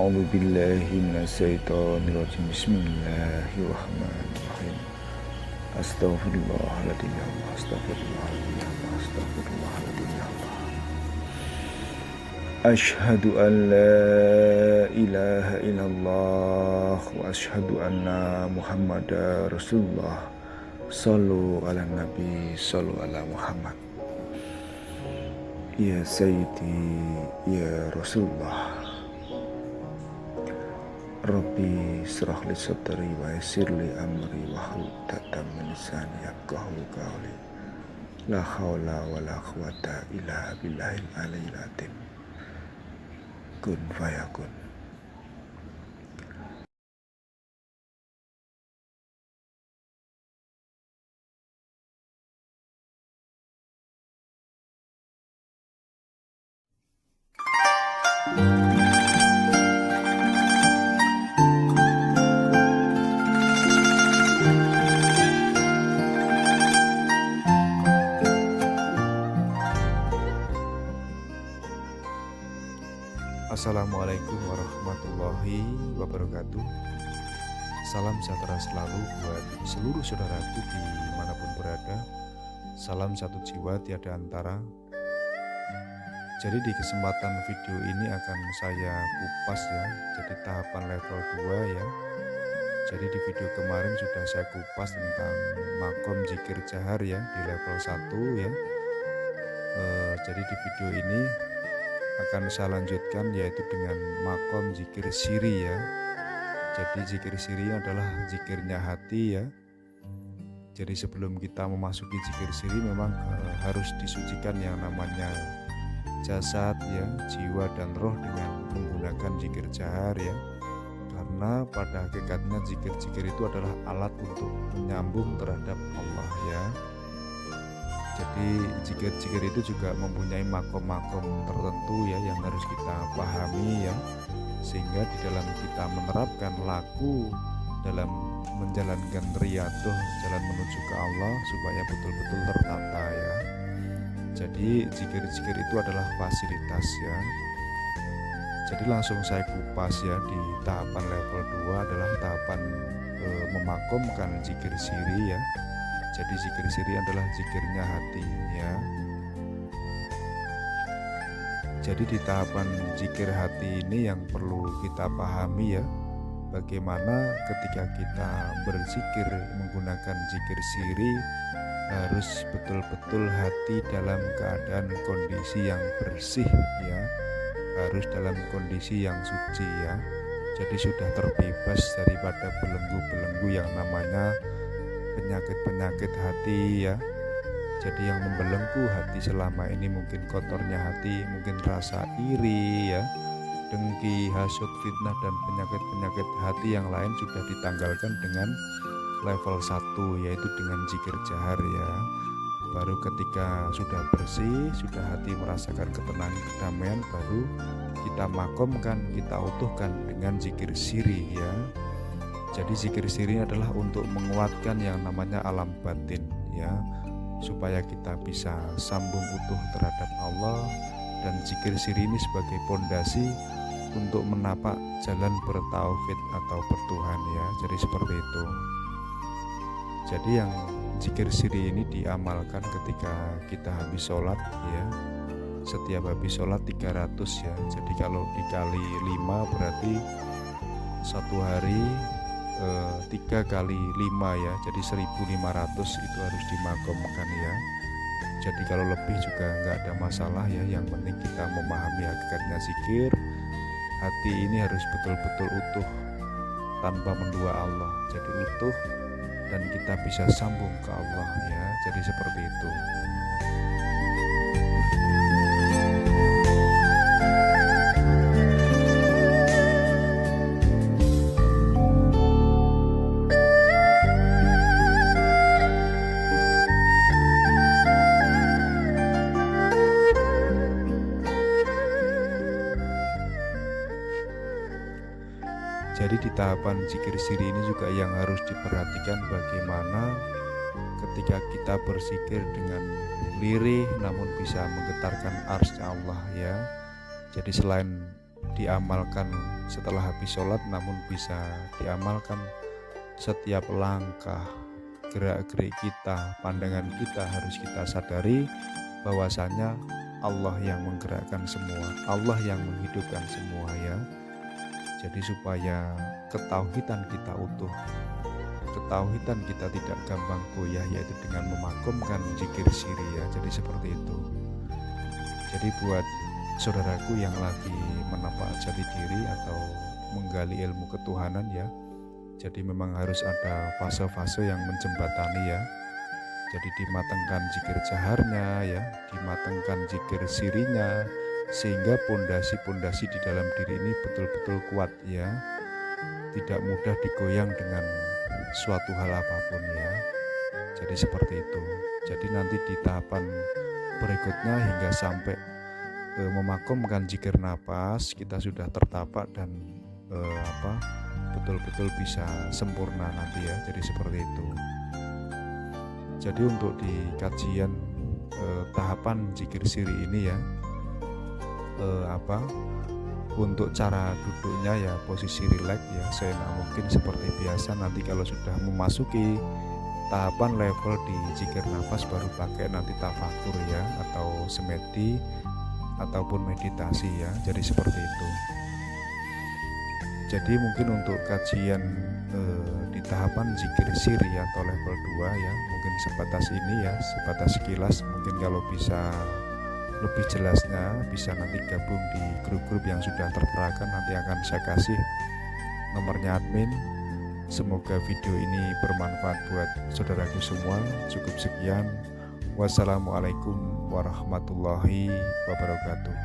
أعوذ بالله من الشيطان الرجيم بسم الله الرحمن الرحيم أستغفر الله العظيم يا الله أستغفر الله العظيم يا الله أستغفر الله العظيم يا الله أشهد أن لا إله إلا الله وأشهد أن محمد رسول الله صلوا على النبي صلوا على محمد يا سيدي يا رسول الله Rabbi syrah li sadri wa yassir li amri wahlul 'uqdatam min lisani yafqahu qawli la haula wala quwwata illa billahil aliyyil azim kun fayakun. Assalamualaikum warahmatullahi wabarakatuh. Salam sejahtera selalu buat seluruh saudaraku dimanapun berada. Salam satu jiwa tiada antara. Jadi di kesempatan video ini akan saya kupas ya. Jadi tahapan level 2 ya. Jadi di video kemarin sudah saya kupas tentang makom zikir jahar ya di level 1 ya. Jadi di video ini akan saya lanjutkan yaitu dengan makom zikir siri ya. Jadi zikir siri adalah zikirnya hati ya. Jadi sebelum kita memasuki zikir siri memang harus disucikan yang namanya jasad ya, jiwa dan roh dengan menggunakan zikir jahar ya. Karena pada hakikatnya zikir-zikir itu adalah alat untuk menyambung terhadap Allah ya. Jadi zikir-zikir itu juga mempunyai makom-makom tertentu ya yang harus kita pahami ya, sehingga di dalam kita menerapkan laku dalam menjalankan riyadhah jalan menuju ke Allah supaya betul-betul tertata ya. Jadi zikir-zikir itu adalah fasilitas ya. Jadi langsung saya kupas ya, di tahapan level 2 adalah tahapan memakomkan zikir siri ya. Jadi zikir siri adalah zikirnya hati ya. Jadi di tahapan zikir hati ini yang perlu kita pahami ya, bagaimana ketika kita berzikir menggunakan zikir siri harus betul-betul hati dalam keadaan kondisi yang bersih ya, harus dalam kondisi yang suci ya. Jadi sudah terbebas daripada belenggu-belenggu yang namanya penyakit-penyakit hati ya. Jadi yang membelenggu hati selama ini mungkin kotornya hati, mungkin rasa iri ya, dengki, hasud, fitnah dan penyakit-penyakit hati yang lain sudah ditanggalkan dengan level 1 yaitu dengan zikir jahar ya. Baru ketika sudah bersih, sudah hati merasakan ketenangan, kedamaian, baru kita makomkan, kita utuhkan dengan zikir siri ya. Jadi zikir siri adalah untuk menguatkan yang namanya alam batin ya, supaya kita bisa sambung utuh terhadap Allah, dan zikir siri ini sebagai pondasi untuk menapak jalan bertauhid atau bertuhan ya. Jadi seperti itu. Jadi yang zikir siri ini diamalkan ketika kita habis sholat ya. Setiap habis sholat 300 ya. Jadi kalau dikali 5 berarti satu hari 3 kali 5 ya, jadi 1500 itu harus dimakomkan ya. Jadi kalau lebih juga nggak ada masalah ya, yang penting kita memahami hakikatnya zikir hati ini harus betul-betul utuh tanpa mendua Allah. Jadi utuh dan kita bisa sambung ke Allah ya. Jadi seperti itu. Jadi di tahapan zikir siri ini juga yang harus diperhatikan bagaimana ketika kita berzikir dengan lirih namun bisa menggetarkan arsy Allah ya. Jadi selain diamalkan setelah habis sholat, namun bisa diamalkan setiap langkah, gerak-gerik kita, pandangan kita harus kita sadari bahwasanya Allah yang menggerakkan semua, Allah yang menghidupkan semua ya. Jadi supaya ketauhidan kita utuh, ketauhidan kita tidak gampang goyah, yaitu dengan memakomkan zikir siri ya. Jadi seperti itu. Jadi buat saudaraku yang lagi menapak jati diri atau menggali ilmu ketuhanan ya, jadi memang harus ada fase-fase yang menjembatani ya. Jadi dimatangkan zikir jaharnya ya, dimatangkan zikir sirinya, sehingga pondasi-pondasi di dalam diri ini betul-betul kuat ya, tidak mudah digoyang dengan suatu hal apapun ya. Jadi seperti itu. Jadi nanti di tahapan berikutnya hingga sampai memakomkan zikir nafas, kita sudah tertapak dan betul-betul bisa sempurna nanti ya. Jadi seperti itu. Jadi untuk di kajian tahapan zikir siri ini ya, untuk cara duduknya ya posisi rileks ya, saya mungkin seperti biasa. Nanti kalau sudah memasuki tahapan level di zikir nafas baru pakai nanti tafakur ya, atau semedi ataupun meditasi ya. Jadi seperti itu. Jadi mungkin untuk kajian di tahapan zikir siri atau level 2 ya, mungkin sebatas ini ya, sebatas sekilas. Mungkin kalau bisa lebih jelasnya bisa nanti gabung di grup-grup yang sudah tertera, nanti akan saya kasih nomornya admin. Semoga video ini bermanfaat buat saudaraku semua. Cukup sekian. Wassalamualaikum warahmatullahi wabarakatuh.